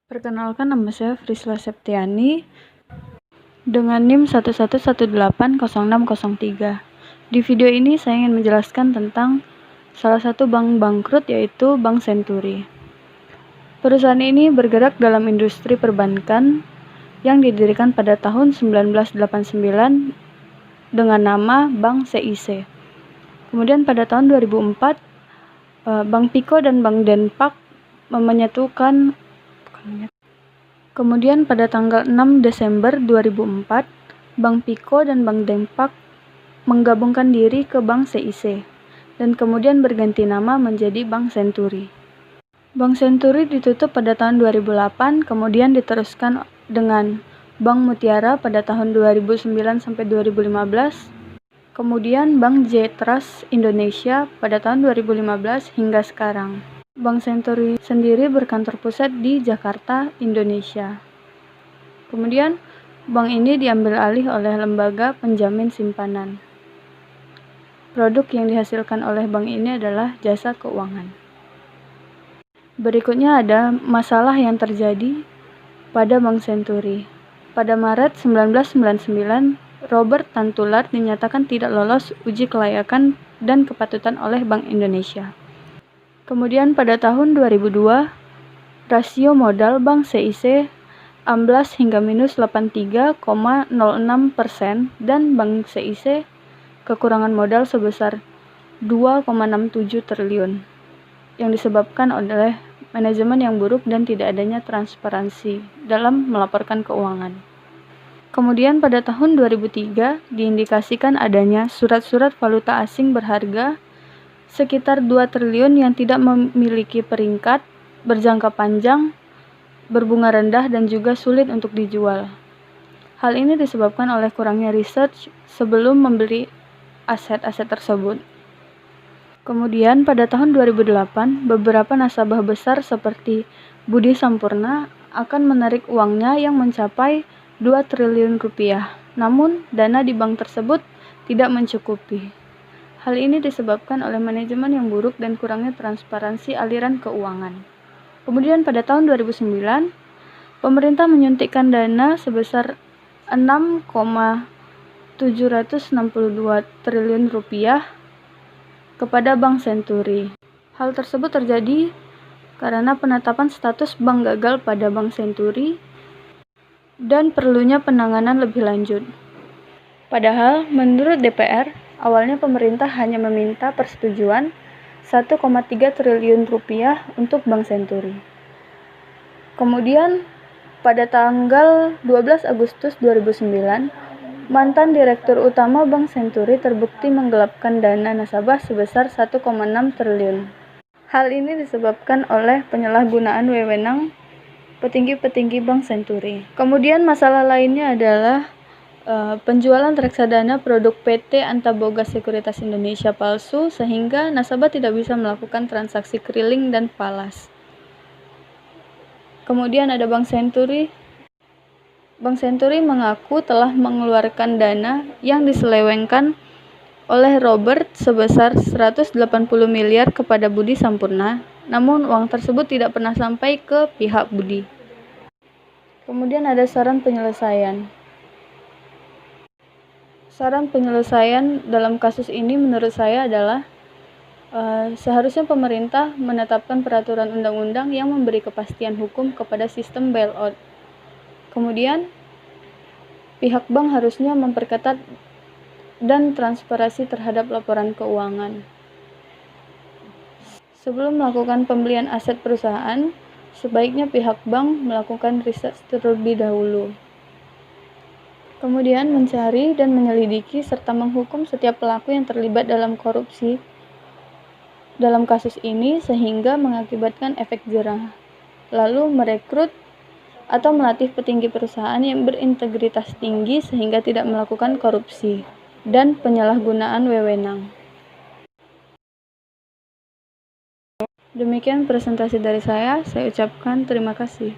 Perkenalkan, nama saya Frisla Septiani dengan NIM 11180603. Di video ini saya ingin menjelaskan tentang salah satu bank bangkrut, yaitu Bank Senturi. Perusahaan ini bergerak dalam industri perbankan yang didirikan pada tahun 1989 dengan nama Bank CIC. Kemudian pada tahun 2004, Bank Piko dan Bank Denpak menyatukan. Kemudian pada tanggal 6 Desember 2004, Bank Piko dan Bank Denpak menggabungkan diri ke Bank CIC dan kemudian berganti nama menjadi Bank Senturi. Bank Senturi ditutup pada tahun 2008, kemudian diteruskan dengan Bank Mutiara pada tahun 2009 sampai 2015. Kemudian Bank J Trust Indonesia pada tahun 2015 hingga sekarang. Bank Senturi sendiri berkantor pusat di Jakarta, Indonesia. Kemudian, bank ini diambil alih oleh lembaga penjamin simpanan. Produk yang dihasilkan oleh bank ini adalah jasa keuangan. Berikutnya ada masalah yang terjadi pada Bank Senturi. Pada Maret 1999, Robert Tantular dinyatakan tidak lolos uji kelayakan dan kepatutan oleh Bank Indonesia. Kemudian pada tahun 2002, rasio modal Bank CIC amblas hingga minus 83,06% dan Bank CIC kekurangan modal sebesar 2,67 triliun yang disebabkan oleh manajemen yang buruk dan tidak adanya transparansi dalam melaporkan keuangan. Kemudian pada tahun 2003 diindikasikan adanya surat-surat valuta asing berharga sekitar 2 triliun yang tidak memiliki peringkat, berjangka panjang, berbunga rendah, dan juga sulit untuk dijual. Hal ini disebabkan oleh kurangnya research sebelum membeli aset-aset tersebut. Kemudian pada tahun 2008, beberapa nasabah besar seperti Budi Sampurna akan menarik uangnya yang mencapai 2 triliun rupiah. Namun, dana di bank tersebut tidak mencukupi. Hal ini disebabkan oleh manajemen yang buruk dan kurangnya transparansi aliran keuangan. Kemudian pada tahun 2009, pemerintah menyuntikkan dana sebesar 6,762 triliun rupiah kepada Bank Senturi. Hal tersebut terjadi karena penetapan status bank gagal pada Bank Senturi dan perlunya penanganan lebih lanjut. Padahal menurut DPR, awalnya pemerintah hanya meminta persetujuan 1,3 triliun rupiah untuk Bank Senturi. Kemudian pada tanggal 12 Agustus 2009, mantan Direktur Utama Bank Senturi terbukti menggelapkan dana nasabah sebesar 1,6 triliun. Hal ini disebabkan oleh penyalahgunaan wewenang petinggi-petinggi Bank Senturi. Kemudian masalah lainnya adalah penjualan reksadana produk PT Antaboga Sekuritas Indonesia palsu sehingga nasabah tidak bisa melakukan transaksi keriling dan falas. Kemudian ada Bank Senturi. Bank Senturi mengaku telah mengeluarkan dana yang diselewengkan oleh Robert sebesar 180 miliar kepada Budi Sampurna, namun uang tersebut tidak pernah sampai ke pihak Budi. Kemudian ada saran penyelesaian. Saran penyelesaian dalam kasus ini menurut saya adalah seharusnya pemerintah menetapkan peraturan undang-undang yang memberi kepastian hukum kepada sistem bailout. Kemudian, pihak bank harusnya memperketat dan transparansi terhadap laporan keuangan. Sebelum melakukan pembelian aset perusahaan, sebaiknya pihak bank melakukan riset terlebih dahulu. Kemudian mencari dan menyelidiki serta menghukum setiap pelaku yang terlibat dalam korupsi dalam kasus ini sehingga mengakibatkan efek jerah. Lalu merekrut atau melatih petinggi perusahaan yang berintegritas tinggi sehingga tidak melakukan korupsi dan penyalahgunaan wewenang. Demikian presentasi dari saya ucapkan terima kasih.